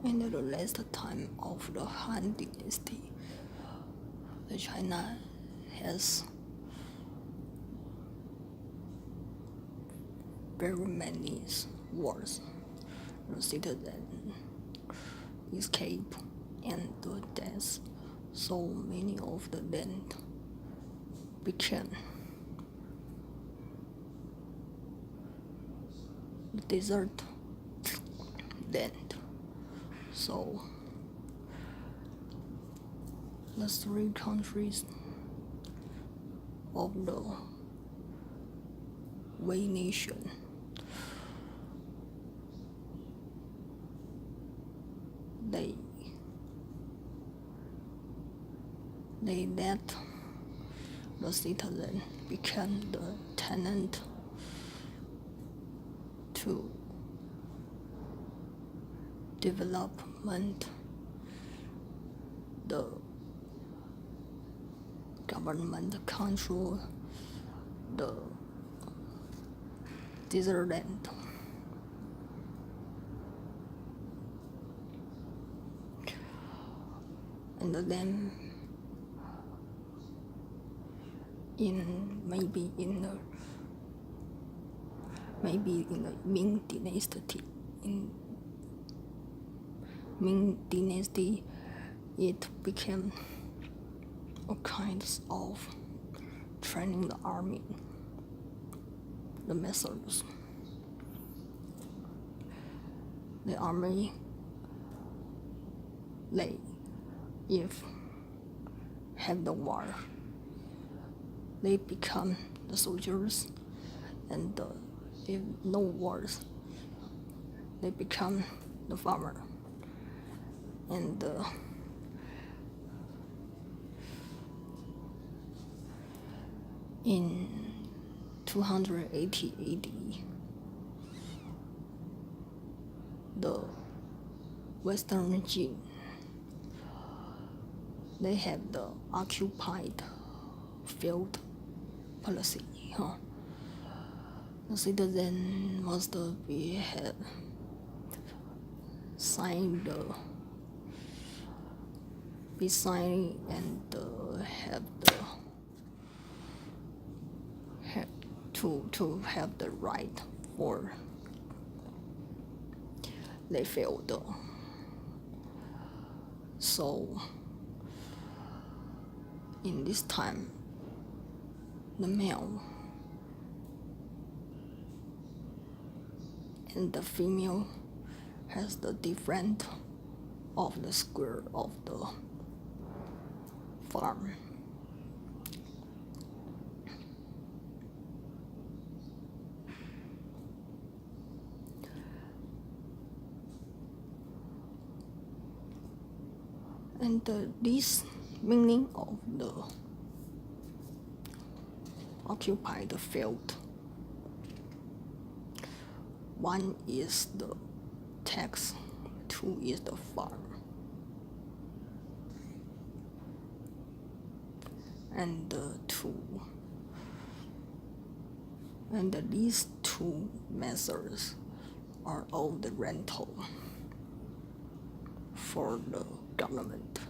In the last time of the Han Dynasty, the China has very many wars. The citizens escape and the death. So many of the land became desert land. So the three countries of the Wei nation they let the citizen become the tenant to development. The government control the desert land. And then maybe in the Ming Dynasty, it became a kind of training the army, the methods. The army, if have the war, they become the soldiers, and if no wars, they become the farmer. And in 280 AD, the Western Jin, they have the occupied field policy. The citizen must be signed and to have the right for they failed. So in this time, the male and the female has the different of the square of the farm. And this meaning of the occupied field, one is the tax, two is the farm. And these two methods are all the rental for the government.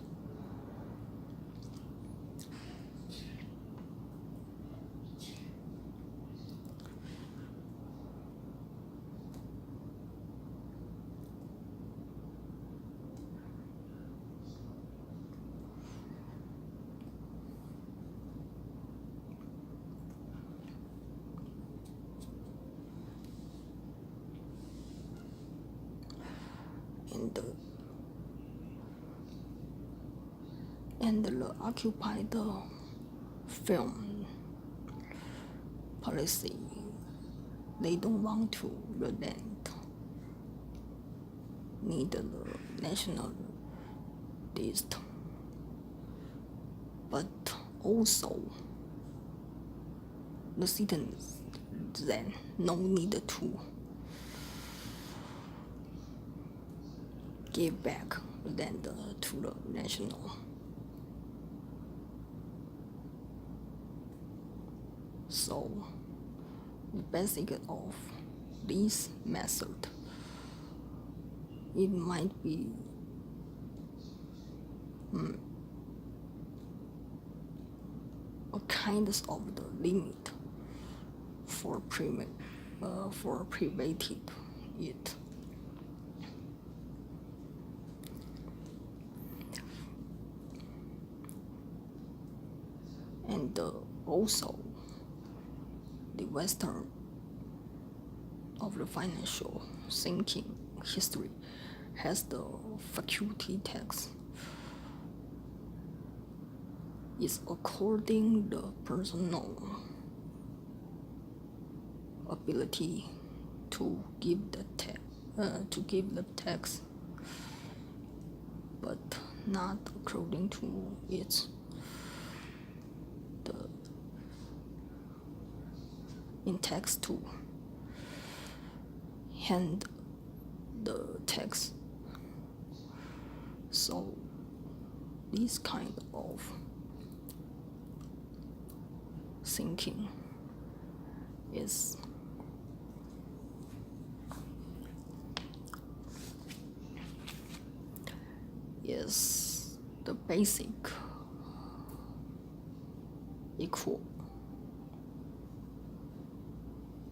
And the occupied film policy, they don't want to the land need the nationalist, but also the citizens then no need to give back land to the national. So the basic of this method it might be a kind of the limit for privated it. And also the Western of the financial thinking history has the faculty tax is according the personal ability to give the tax, but not according to its in tax to hand the tax. So this kind of thinking is the basic equal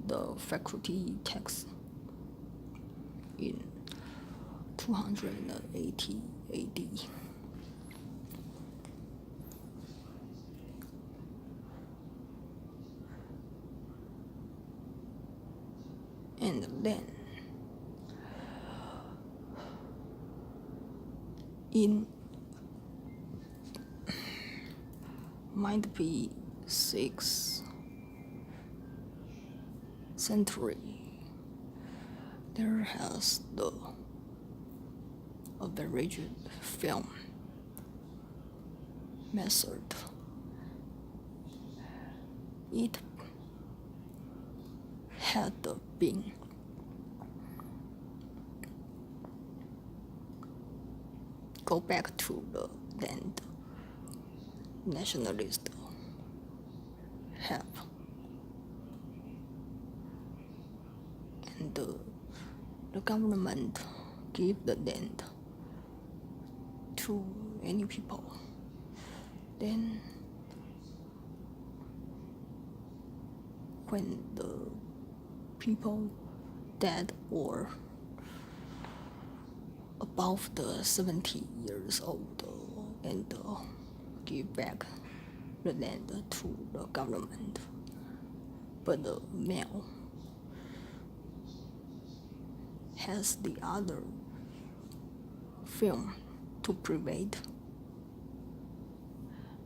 the faculty tax in 280 AD. And then in might be 6th century, there has a very rigid film method. It had been go back to the land nationalist have, and the government give the land to any people. Then when the people dead or above the 70 years old and give back the land to the government, but the male has the other film to private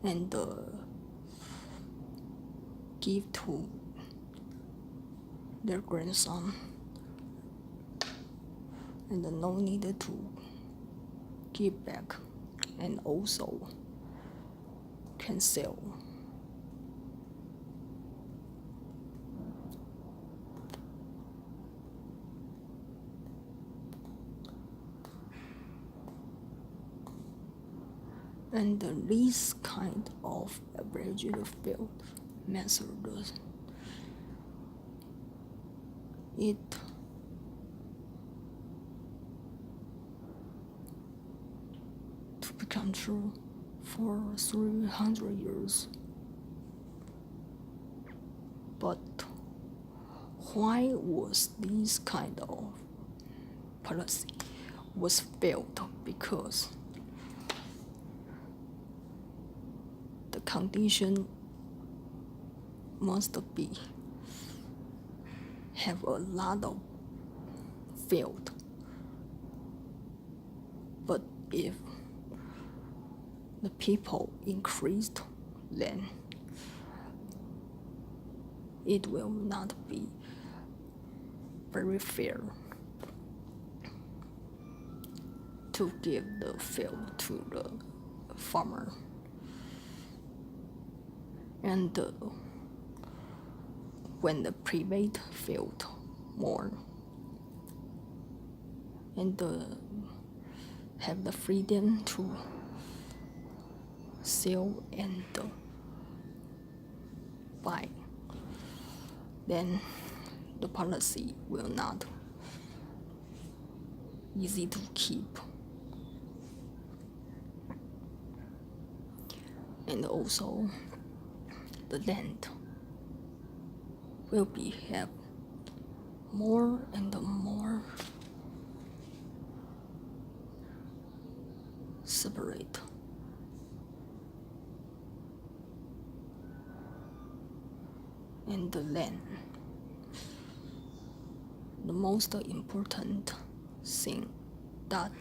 and give to their grandson, and no need to give back, and also can sell. And this kind of averaged field method, it to become true for 300 years. But why was this kind of policy was failed? Because the condition must be have a lot of field. But if the people increased, then it will not be very fair to give the field to the farmer. And when the private field more and have the freedom to sell and buy, then the policy will not easy to keep. And also the land will be have more and more separate. And the land, the most important thing that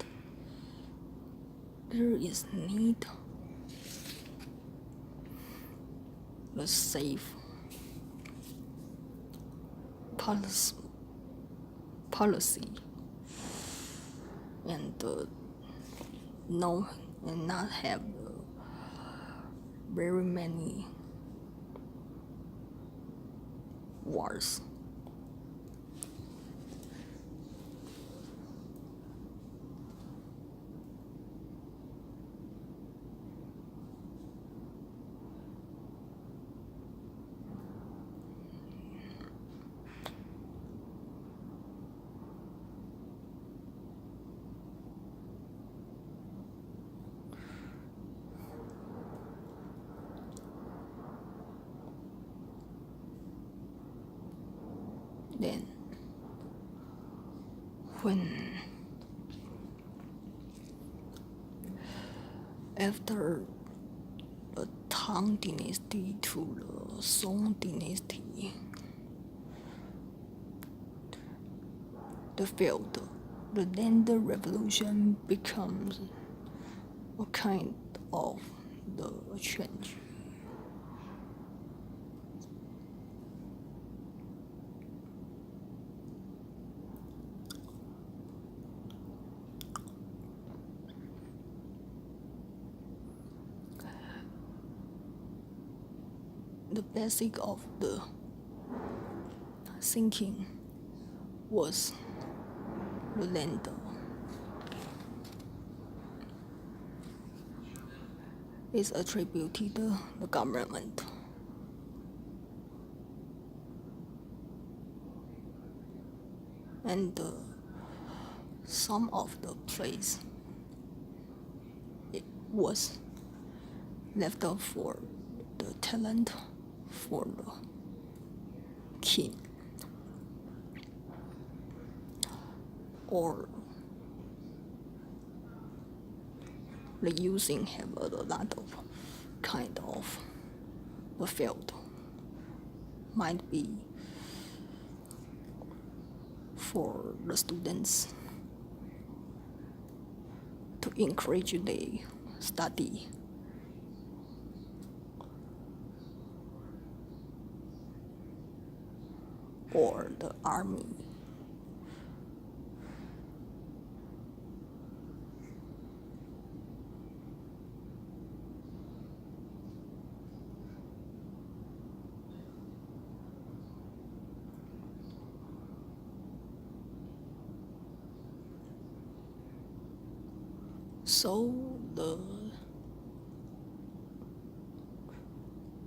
there is need the safe policy and no and not have very many wars. Then when after the Tang dynasty to the Song dynasty, the land revolution becomes a kind of the change. The basic of the thinking was the land is attributed to the government. And some of the place it was left up for the talent for the king or the using have a lot of kind of the field might be for the students to encourage their study. Or the army. So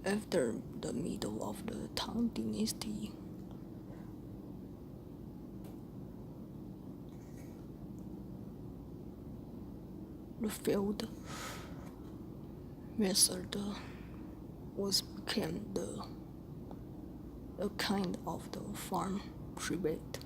after the middle of the Tang dynasty, the field method became the kind of the farm private.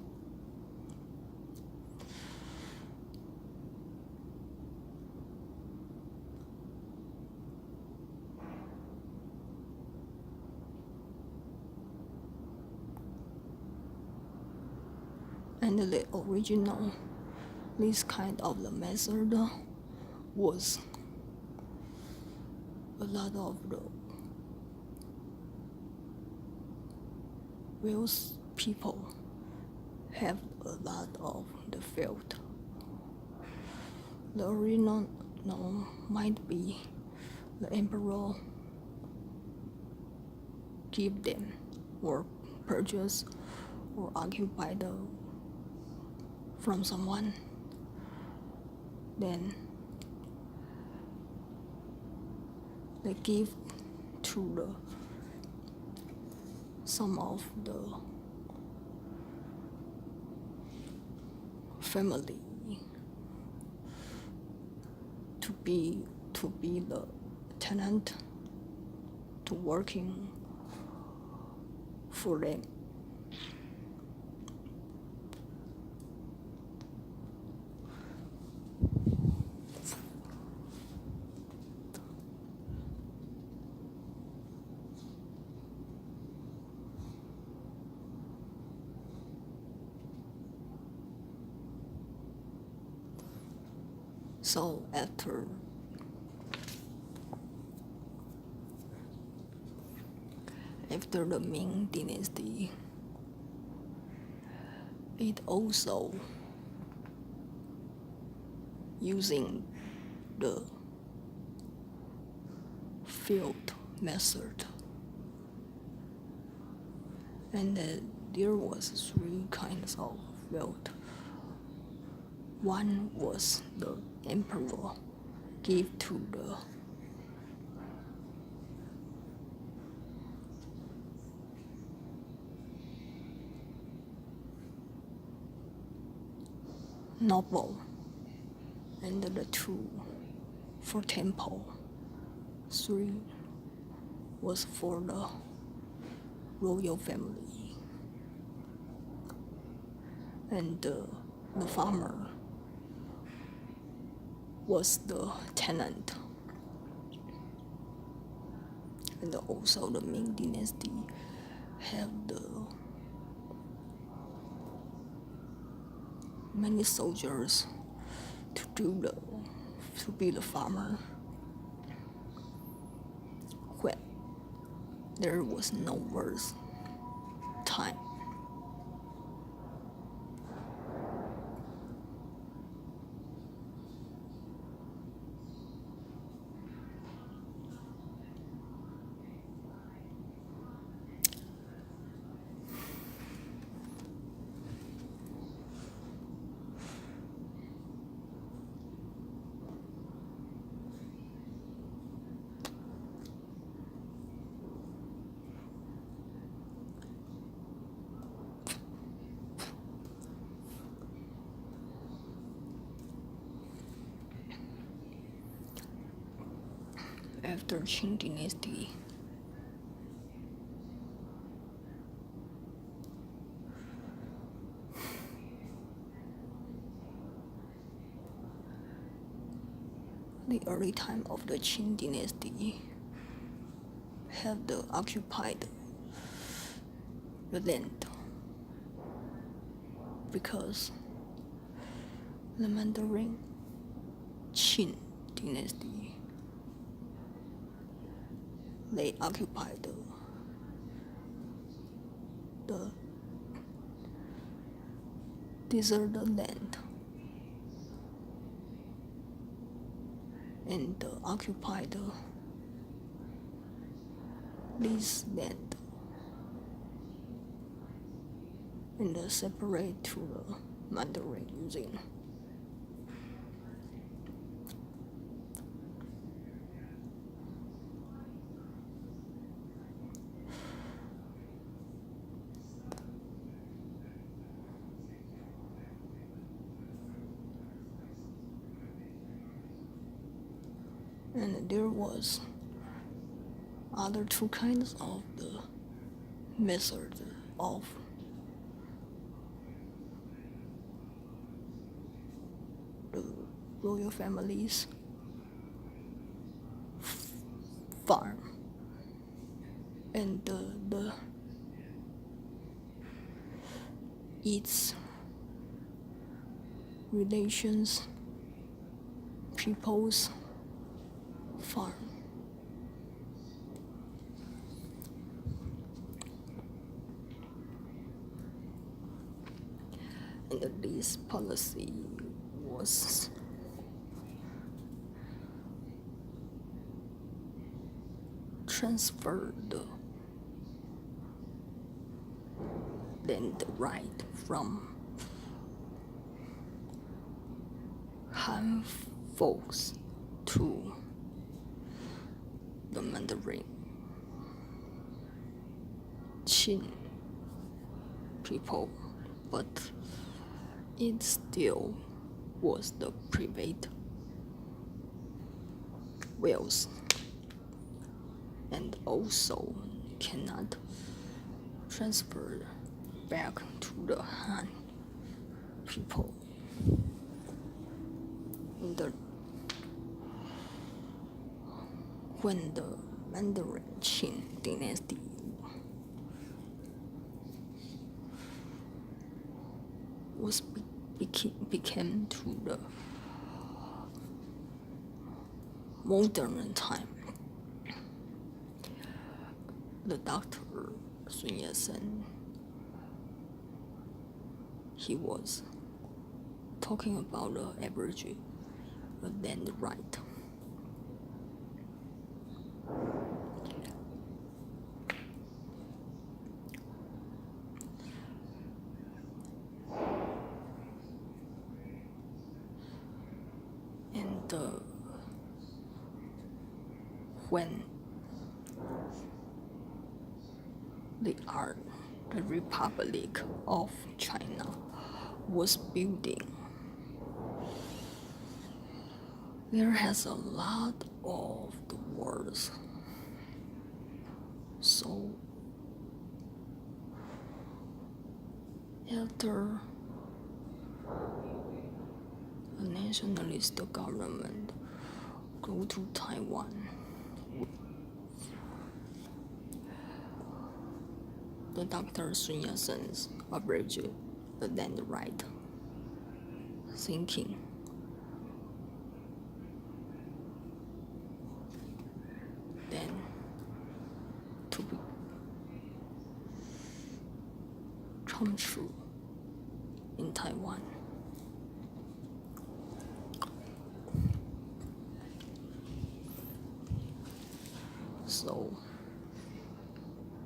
And the original, this kind of the method was a lot of the wealth people have a lot of the field. The original might be the emperor give them or purchase or occupy from someone. Then they give to some of the family to be the tenant, to working for them. So after the Ming Dynasty, it also using the field method, and there was 3 kinds of field. One was the emperor give to the noble, and the 2 for temple, 3 was for the royal family, and the farmer was the tenant. And also the Ming Dynasty have the many soldiers to be the farmer when there was no worse time. After Qing Dynasty, the early time of the Qing Dynasty have the occupied the land because the Mandarin Qing Dynasty, they occupied the deserted land and occupied this land and separate to the Mandarin using and there was other 2 kinds of the methods of the royal families farm and the its relations people's farm. And this policy was transferred land right from Han folks to the Mandarin Qing people, but it still was the private wills, and also cannot transfer back to the Han people. When the Mandarin Qing dynasty became to the modern time, the Dr. Sun Yat-sen, he was talking about the average land right. And when the Republic of China was building, there has a lot of the words. So after a nationalist government go to Taiwan, the Dr. Sun Yat-sen's average the land right thinking then to be come true in Taiwan. So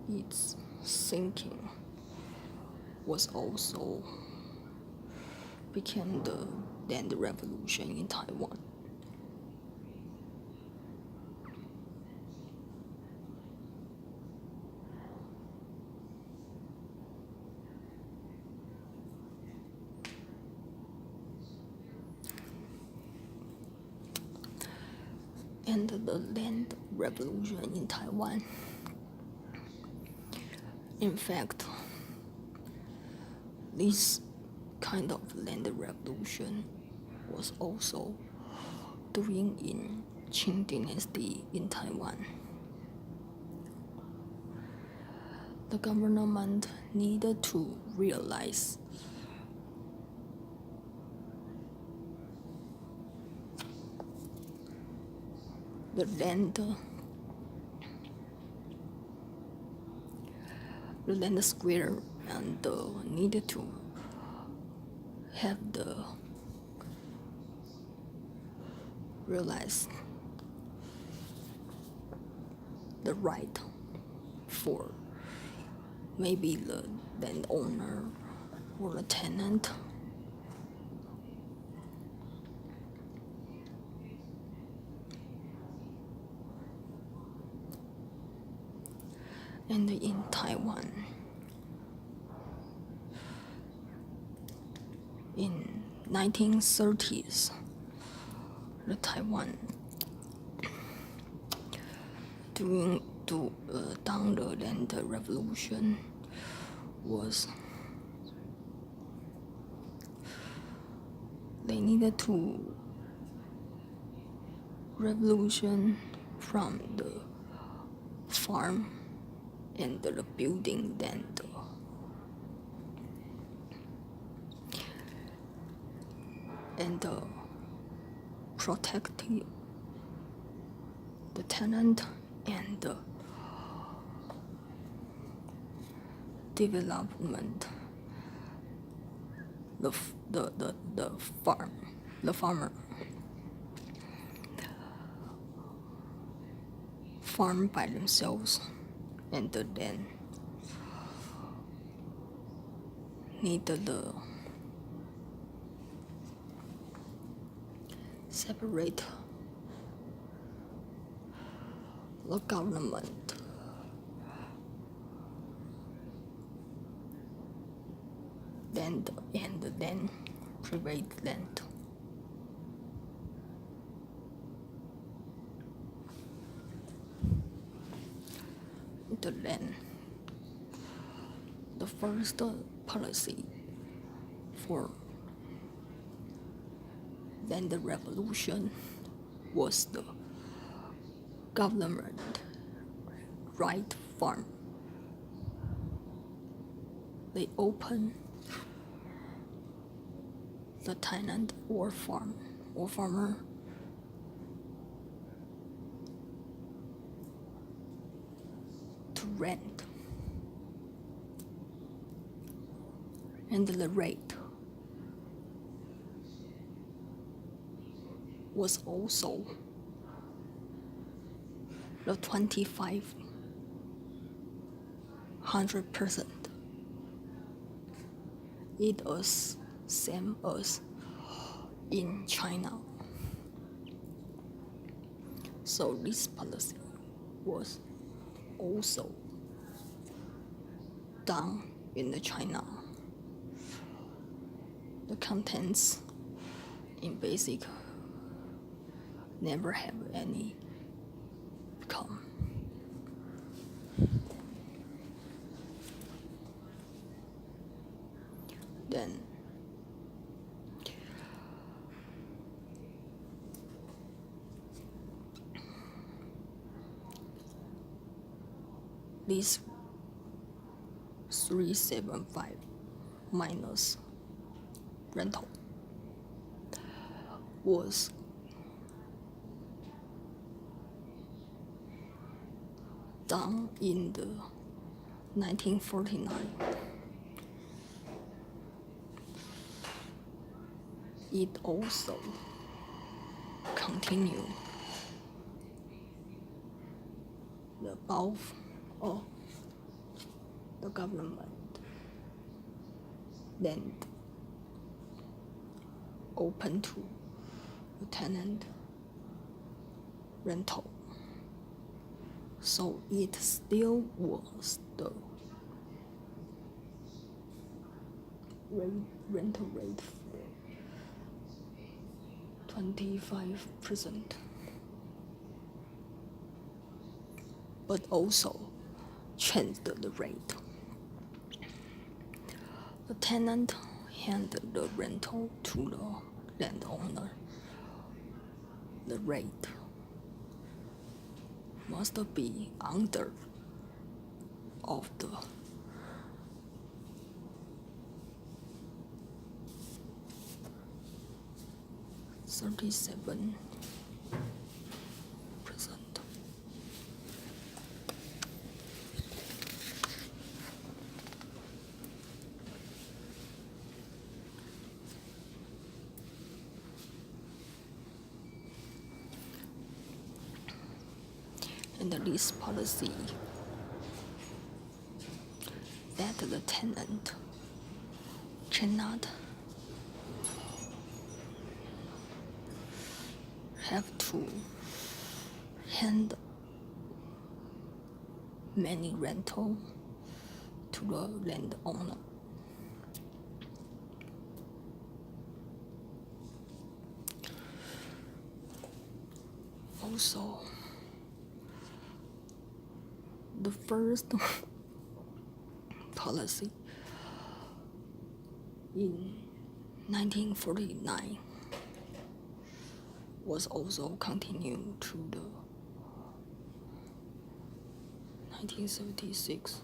its thinking was also became the land revolution in Taiwan. And the land revolution in Taiwan, in fact, this kind of land revolution was also doing in Qing dynasty in Taiwan. The government needed to realize the land square and needed to have the realize the right for maybe the landowner or the tenant and in Taiwan in 1930s, the Taiwan down the land revolution was they needed to revolution from the farm and the building land and protecting the tenant and development the farmer farm by themselves and then needed the separate the government land and then private land. the land. The first policy for land revolution was the government right farm. They open the tenant or farmer to rent, and the rate was also the 2,500%. It is same as in China. So this policy was also done in China. The contents in basic never have any become. Then this 375 minus rental was done in the 1949. It also continued the above of the government land open to the tenant rental. So it still was the rental rate for 25%, but also changed the rate. The tenant handed the rental to the landowner. The rate must be under of the $37. And this policy that the tenant cannot have to hand many rental to the landowner. Also, the first policy in 1949 was also continued to the 1976.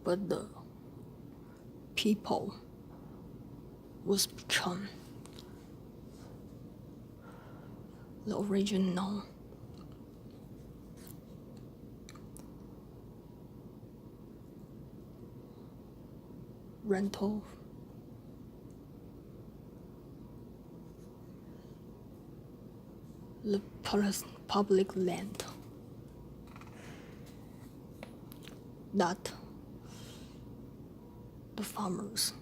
But the people was become the original rental the public land, not the farmers.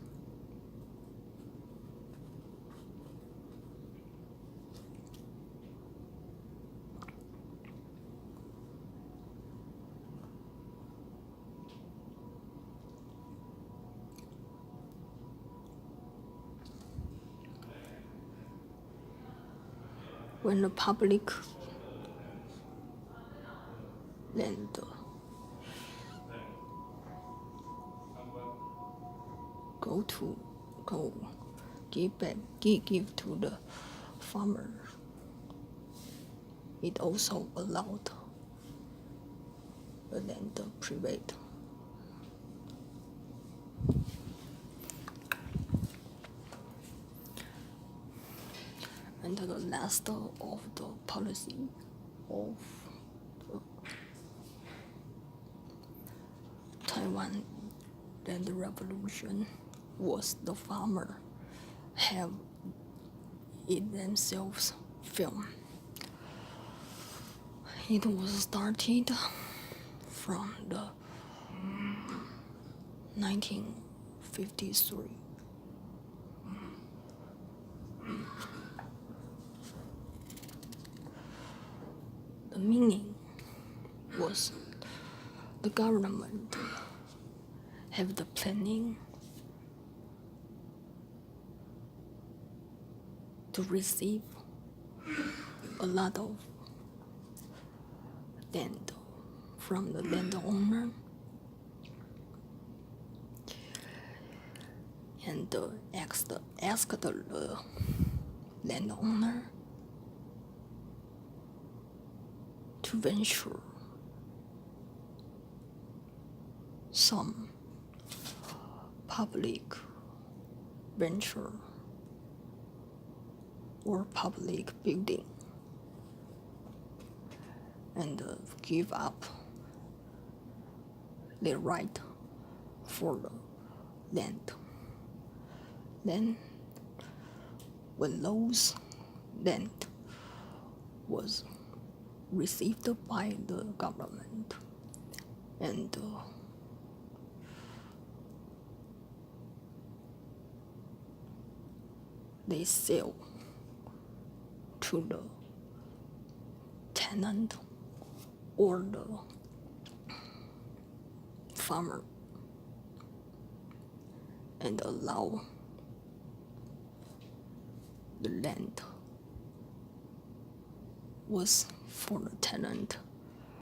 when the public land go give to the farmer, it also allowed the land private. And the last of the policy of the Taiwan Land Revolution was the farmer have it themselves film. It was started from the 1953. The meaning was the government have the planning to receive a lot of land from the landowner and ask the landowner to venture some public venture or public building and give up their right for the land. Then, when those land was received by the government and they sell to the tenant or the farmer and allow the land was for the tenant